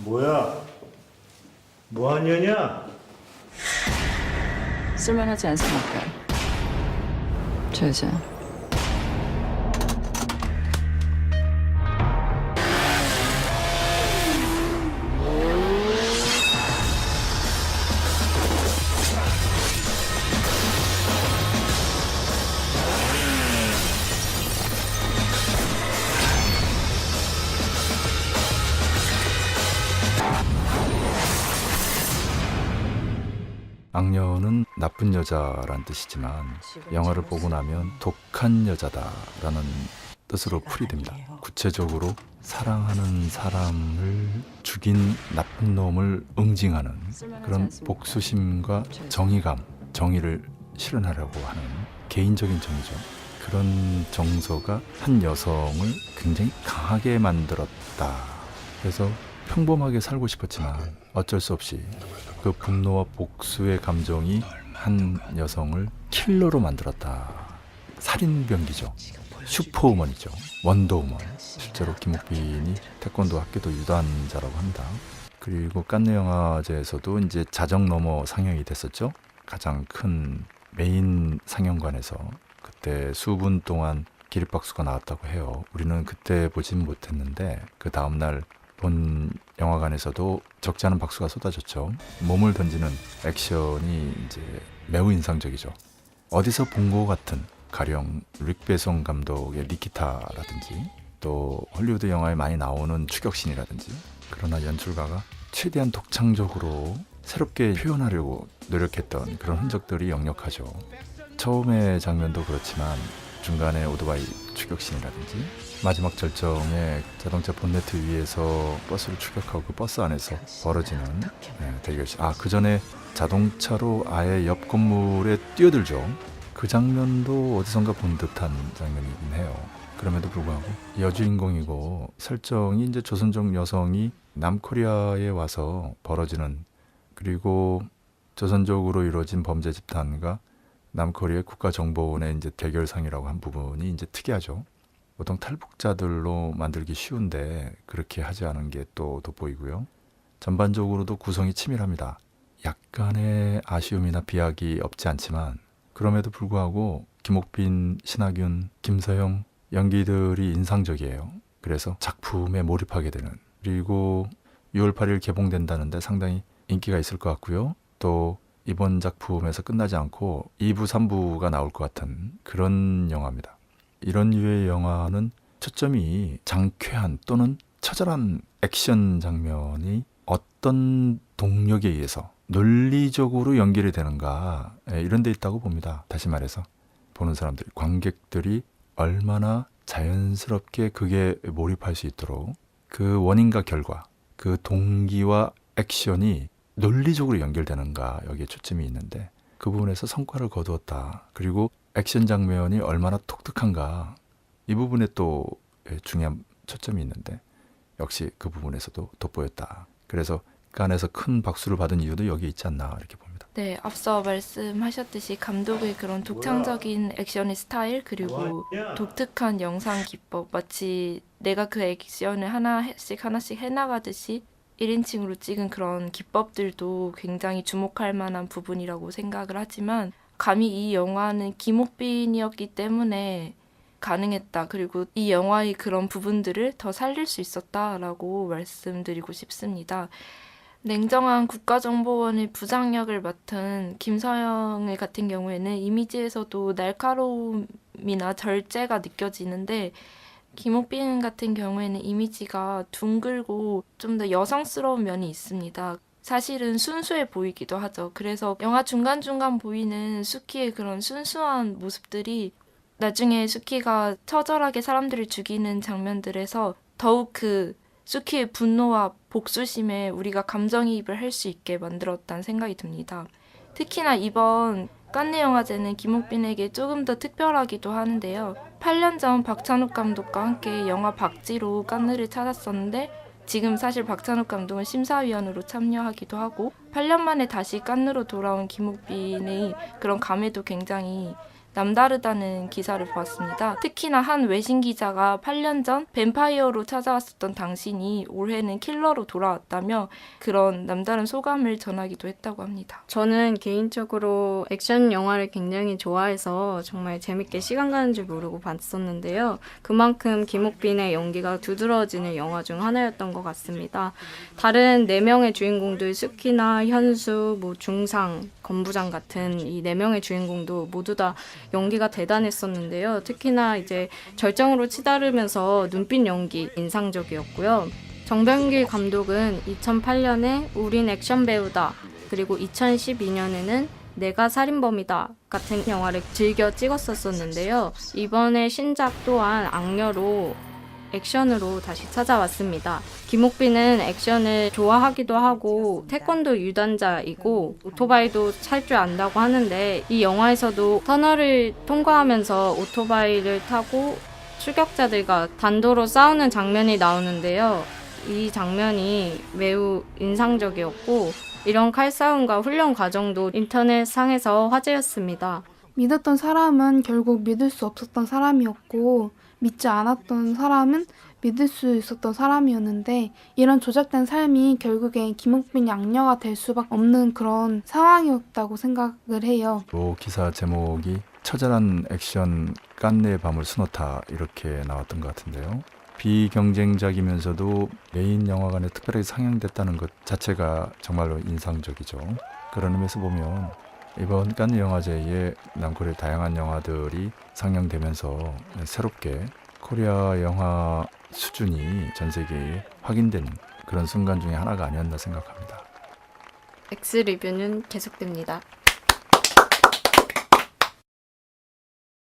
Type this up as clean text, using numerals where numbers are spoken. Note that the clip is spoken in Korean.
뭐야? 뭐한 년이야? 쓸만하지 않습니까? 저 여자. 악녀는 나쁜 여자란 뜻이지만 영화를 보고 나면 독한 여자다라는 뜻으로 풀이됩니다. 구체적으로 사랑하는 사람을 죽인 나쁜 놈을 응징하는 그런 복수심과 정의감, 정의를 실현하려고 하는 개인적인 정의죠. 그런 정서가 한 여성을 굉장히 강하게 만들었다. 그래서 평범하게 살고 싶었지만 어쩔 수 없이 그 분노와 복수의 감정이 한 여성을 킬러로 만들었다. 살인병기죠. 슈퍼우먼이죠. 원더우먼. 실제로 김옥빈이 태권도 학교도 유단자라고 합니다. 그리고 칸네 영화제에서도 이제 자정 넘어 상영이 됐었죠. 가장 큰 메인 상영관에서 그때 수분 동안 기립박수가 나왔다고 해요. 우리는 그때 보진 못했는데 그 다음날 본 영화관에서도 적지 않은 박수가 쏟아졌죠. 몸을 던지는 액션이 이제 매우 인상적이죠. 어디서 본 것 같은 가령 릭 베송 감독의 니키타라든지 또 헐리우드 영화에 많이 나오는 추격신이라든지 그러나 연출가가 최대한 독창적으로 새롭게 표현하려고 노력했던 그런 흔적들이 역력하죠. 처음의 장면도 그렇지만 중간에 오토바이 추격신이라든지 마지막 절정에 자동차 본네트 위에서 버스를 추격하고 그 버스 안에서 벌어지는 대결신. 그 전에 자동차로 아예 옆 건물에 뛰어들죠. 그 장면도 어디선가 본 듯한 장면이긴 해요. 그럼에도 불구하고 여주인공이고 설정이 이제 조선족 여성이 남코리아에 와서 벌어지는, 그리고 조선족으로 이루어진 범죄 집단과 남코리아 국가정보원의 이제 대결상이라고 한 부분이 이제 특이하죠. 보통 탈북자들로 만들기 쉬운데 그렇게 하지 않은 게 또 돋보이고요. 전반적으로도 구성이 치밀합니다. 약간의 아쉬움이나 비약이 없지 않지만 그럼에도 불구하고 김옥빈, 신하균, 김서영 연기들이 인상적이에요. 그래서 작품에 몰입하게 되는, 그리고 6월 8일 개봉된다는데 상당히 인기가 있을 것 같고요. 또 이번 작품에서 끝나지 않고 2부, 3부가 나올 것 같은 그런 영화입니다. 이런 류의 영화는 초점이 장쾌한 또는 처절한 액션 장면이 어떤 동력에 의해서 논리적으로 연결이 되는가, 이런 데 있다고 봅니다. 다시 말해서 보는 사람들이, 관객들이 얼마나 자연스럽게 그게 몰입할 수 있도록 그 원인과 결과, 그 동기와 액션이 논리적으로 연결되는가, 여기에 초점이 있는데 그 부분에서 성과를 거두었다. 그리고 액션 장면이 얼마나 독특한가, 이 부분에 또 중요한 초점이 있는데 역시 그 부분에서도 돋보였다. 그래서 칸에서 큰 박수를 받은 이유도 여기 있지 않나 이렇게 봅니다. 네, 앞서 말씀하셨듯이 감독의 그런 독창적인 액션의 스타일, 그리고 독특한 영상 기법, 마치 내가 그 액션을 하나씩 해나가듯이 1인칭으로 찍은 그런 기법들도 굉장히 주목할 만한 부분이라고 생각을 하지만, 감히 이 영화는 김옥빈이었기 때문에 가능했다. 그리고 이 영화의 그런 부분들을 더 살릴 수 있었다라고 말씀드리고 싶습니다. 냉정한 국가정보원의 부장 역을 맡은 김서영 같은 경우에는 이미지에서도 날카로움이나 절제가 느껴지는데, 김옥빈 같은 경우에는 이미지가 둥글고 좀 더 여성스러운 면이 있습니다. 사실은 순수해 보이기도 하죠. 그래서 영화 중간중간 보이는 수키의 그런 순수한 모습들이 나중에 수키가 처절하게 사람들을 죽이는 장면들에서 더욱 그 수키의 분노와 복수심에 우리가 감정이입을 할 수 있게 만들었다는 생각이 듭니다. 특히나 이번 칸네 영화제는 김옥빈에게 조금 더 특별하기도 하는데요. 8년 전 박찬욱 감독과 함께 영화 박쥐로 칸네를 찾았었는데 지금 사실 박찬욱 감독은 심사위원으로 참여하기도 하고 8년 만에 다시 칸느로 돌아온 김옥빈의 그런 감회도 굉장히 남다르다는 기사를 보았습니다. 특히나 한 외신 기자가 8년 전 뱀파이어로 찾아왔었던 당신이 올해는 킬러로 돌아왔다며 그런 남다른 소감을 전하기도 했다고 합니다. 저는 개인적으로 액션 영화를 굉장히 좋아해서 정말 재밌게 시간 가는 줄 모르고 봤었는데요. 그만큼 김옥빈의 연기가 두드러지는 영화 중 하나였던 것 같습니다. 다른 4명의 주인공들 스키나 현수, 중상, 건부장 같은 이 4명의 주인공도 모두 다 연기가 대단했었는데요. 특히나 이제 절정으로 치달으면서 눈빛 연기 인상적이었고요. 정병길 감독은 2008년에 우린 액션 배우다, 그리고 2012년에는 내가 살인범이다 같은 영화를 즐겨 찍었었는데요. 이번에 신작 또한 악녀로 액션으로 다시 찾아왔습니다. 김옥빈은 액션을 좋아하기도 하고 태권도 유단자이고 오토바이도 탈 줄 안다고 하는데 이 영화에서도 터널을 통과하면서 오토바이를 타고 추격자들과 단도로 싸우는 장면이 나오는데요. 이 장면이 매우 인상적이었고 이런 칼싸움과 훈련 과정도 인터넷상에서 화제였습니다. 믿었던 사람은 결국 믿을 수 없었던 사람이었고 믿지 않았던 사람은 믿을 수 있었던 사람이었는데 이런 조작된 삶이 결국엔 김옥빈이 악녀가 될 수밖에 없는 그런 상황이었다고 생각을 해요. 이 기사 제목이 처절한 액션 깐네의 밤을 수놓다 이렇게 나왔던 것 같은데요. 비경쟁작이면서도 메인 영화관에 특별하게 상영됐다는 것 자체가 정말로 인상적이죠. 그런 의미에서 보면 이번 칸느 영화제에 남코리아의 다양한 영화들이 상영되면서 새롭게 코리아 영화 수준이 전 세계에 확인된 그런 순간 중에 하나가 아니었나 생각합니다. X 리뷰는 계속됩니다.